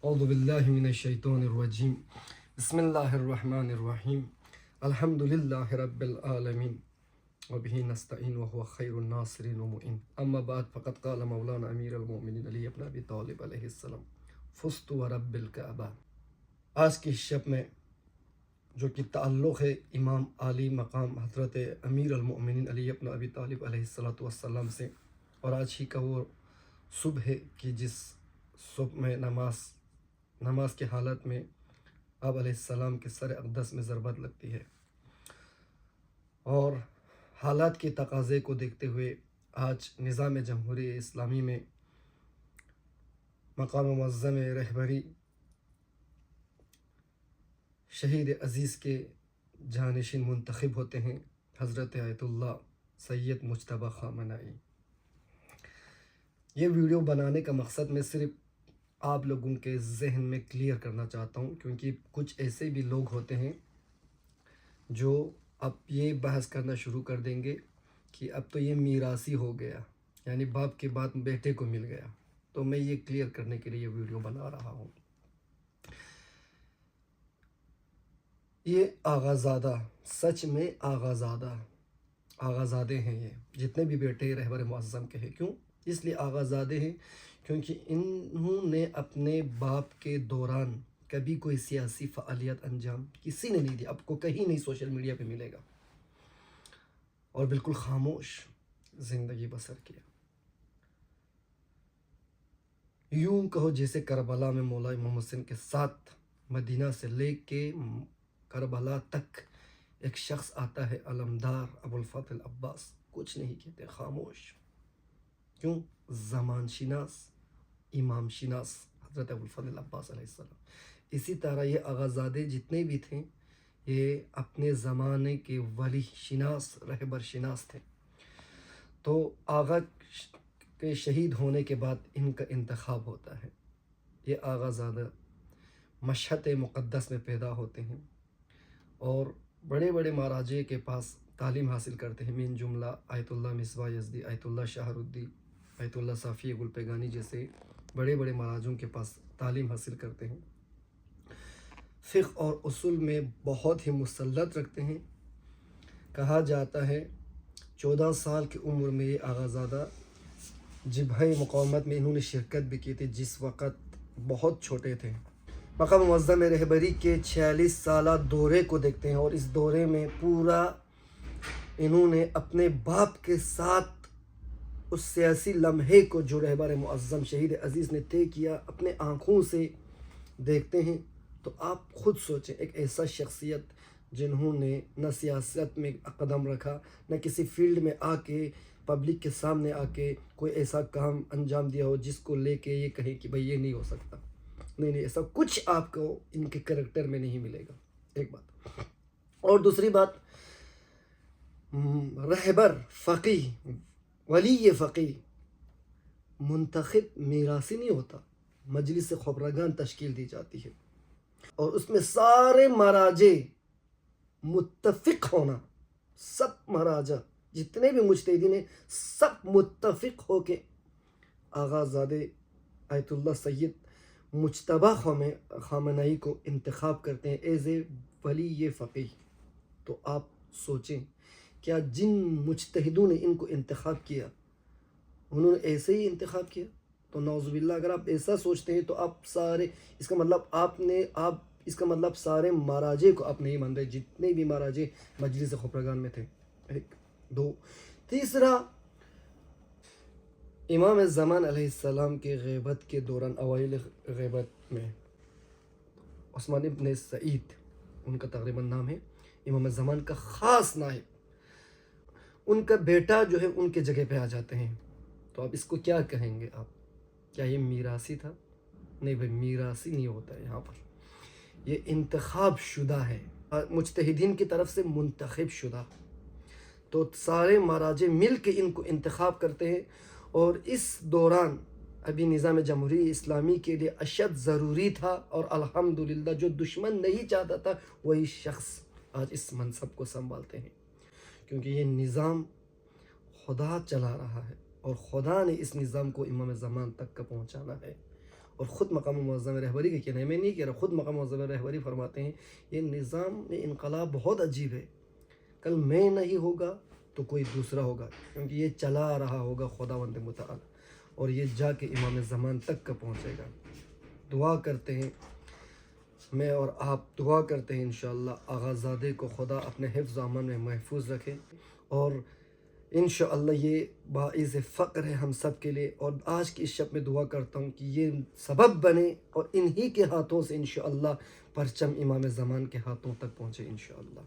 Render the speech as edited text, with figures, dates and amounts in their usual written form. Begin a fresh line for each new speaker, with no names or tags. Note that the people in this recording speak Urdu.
اعوذ باللہ من الشیطان الرجیم بسم اللہ الرحمن الرحیم الحمد للہ رب العالمین وبہ نستعین وهو خیر الناصرین ومعین اما بعد فقد قال مولانا امیر المؤمنین علی ابن ابی طالب علیہ السلام فزت ورب الکعبہ۔ آج کی شب میں جو کہ تعلق ہے امام عالی مقام حضرت امیر المؤمنین علی ابن ابی طالب علیہ السلام سے، اور آج ہی کا وہ صبح ہے کہ جس صبح میں نماز کے حالت میں آپ علیہ السلام کے سر اقدس میں ضربت لگتی ہے، اور حالات کے تقاضے کو دیکھتے ہوئے آج نظام جمہوری اسلامی میں مقام معظم رہبری شہید عزیز کے جانشین منتخب ہوتے ہیں حضرت آیت اللہ سید مجتبیٰ خامنہئی۔ یہ ویڈیو بنانے کا مقصد میں صرف آپ لوگوں کے ذہن میں کلیئر کرنا چاہتا ہوں، کیونکہ کچھ ایسے بھی لوگ ہوتے ہیں جو اب یہ بحث کرنا شروع کر دیں گے کہ اب تو یہ میراثی ہو گیا، یعنی باپ کے بعد بیٹے کو مل گیا۔ تو میں یہ کلیئر کرنے کے لیے یہ ویڈیو بنا رہا ہوں۔ یہ آغازادہ، سچ میں آغازادے ہیں، یہ جتنے بھی بیٹے رہبر معظم کے ہیں۔ کیوں اس لیے آغازادے ہیں؟ کیونکہ انہوں نے اپنے باپ کے دوران کبھی کوئی سیاسی فعالیت انجام کسی نے نہیں دی، آپ کو کہیں نہیں سوشل میڈیا پہ ملے گا، اور بالکل خاموش زندگی بسر کیا۔ یوں کہو جیسے کربلا میں مولا امام حسین کے ساتھ مدینہ سے لے کے کربلا تک ایک شخص آتا ہے، علمدار ابو الفتح العباس، کچھ نہیں کہتے، خاموش۔ کیوں؟ زمان شناس، امام شناس حضرت ابو الفتح العباس علیہ السلام۔ اسی طرح یہ آغازادے جتنے بھی تھے یہ اپنے زمانے کے ولی شناس، رہبر شناس تھے۔ تو آغا کے شہید ہونے کے بعد ان کا انتخاب ہوتا ہے۔ یہ آغازادہ مشہد مقدس میں پیدا ہوتے ہیں اور بڑے بڑے مہاراجے کے پاس تعلیم حاصل کرتے ہیں، من جملہ آیت اللہ مصباح یزدی، آیت اللہ شہر الدین، آیت اللہ صافی گلپیگانی جیسے بڑے بڑے مہاراجوں کے پاس تعلیم حاصل کرتے ہیں۔ فقہ اور اصول میں بہت ہی مسلط رکھتے ہیں۔ کہا جاتا ہے 14 سال کی عمر میں یہ آغازادہ جبہہ مقاومت میں انہوں نے شرکت بھی کی تھی، جس وقت بہت چھوٹے تھے۔ مقام معظم رہبری کے 46 سالہ دورے کو دیکھتے ہیں، اور اس دورے میں پورا انہوں نے اپنے باپ کے ساتھ اس سیاسی لمحے کو جو رہبر معظم شہید عزیز نے طے کیا اپنے آنکھوں سے دیکھتے ہیں۔ تو آپ خود سوچیں، ایک ایسا شخصیت جنہوں نے نہ سیاست میں قدم رکھا، نہ کسی فیلڈ میں آ کے پبلک کے سامنے آ کے کوئی ایسا کام انجام دیا ہو جس کو لے کے یہ کہیں کہ بھئی یہ نہیں ہو سکتا، نہیں ایسا کچھ آپ کو ان کے کریکٹر میں نہیں ملے گا، ایک بات۔ اور دوسری بات، رہبر فقیہ، ولی فقیہ منتخب میراثی نہیں ہوتا، مجلس خبرگان تشکیل دی جاتی ہے، اور اس میں سارے مہاراجے متفق ہونا، سب مہاراجہ جتنے بھی مجتہدین ہیں سب متفق ہو کے آغازادے آیت اللہ سید مجتبیٰ خامنہئی کو انتخاب کرتے ہیں ایز اے ولی فقیہ۔ تو آپ سوچیں، کیا جن مجتہدوں نے ان کو انتخاب کیا انہوں نے ایسے ہی انتخاب کیا؟ تو نعوذ باللہ، اگر آپ ایسا سوچتے ہیں تو آپ سارے، اس کا مطلب سارے مہاراجے کو آپ نہیں مان رہے، جتنے بھی مہاراجے مجلس خبرگان میں تھے۔ ایک، دو، تیسرا، امام زمان علیہ السلام کے غیبت کے دوران، اوائل غیبت میں، عثمان ابن سعید ان کا تقریباً نام ہے، امام زمان کا خاص نائب، ان کا بیٹا جو ہے ان کے جگہ پہ آ جاتے ہیں۔ تو آپ اس کو کیا کہیں گے؟ آپ کیا یہ میراثی تھا؟ نہیں بھائی، میراثی نہیں ہوتا ہے یہاں پر، یہ انتخاب شدہ ہے، مجتہدین کی طرف سے منتخب شدہ۔ تو سارے مہاراجے مل کے ان کو انتخاب کرتے ہیں، اور اس دوران ابھی نظام جمہوری اسلامی کے لیے اشد ضروری تھا، اور الحمدللہ جو دشمن نہیں چاہتا تھا وہی شخص آج اس منصب کو سنبھالتے ہیں، کیونکہ یہ نظام خدا چلا رہا ہے، اور خدا نے اس نظام کو امام زمان تک کا پہنچانا ہے، اور خود مقام معظم رہبری کے کہنا ہے، میں نہیں کہہ رہا، خود مقام معظم رہبری فرماتے ہیں یہ نظام میں انقلاب بہت عجیب ہے، کل میں نہیں ہوگا تو کوئی دوسرا ہوگا، کیونکہ یہ چلا رہا ہوگا خداوند متعال، اور یہ جا کے امام زمان تک کا پہنچے گا۔ دعا کرتے ہیں، میں اور آپ دعا کرتے ہیں انشاءاللہ آغا زادے کو خدا اپنے حفظ و امان میں محفوظ رکھے، اور انشاءاللہ یہ باعث فخر ہے ہم سب کے لیے، اور آج کی اس شب میں دعا کرتا ہوں کہ یہ سبب بنے اور انہی کے ہاتھوں سے انشاءاللہ پرچم امام زمان کے ہاتھوں تک پہنچے انشاءاللہ۔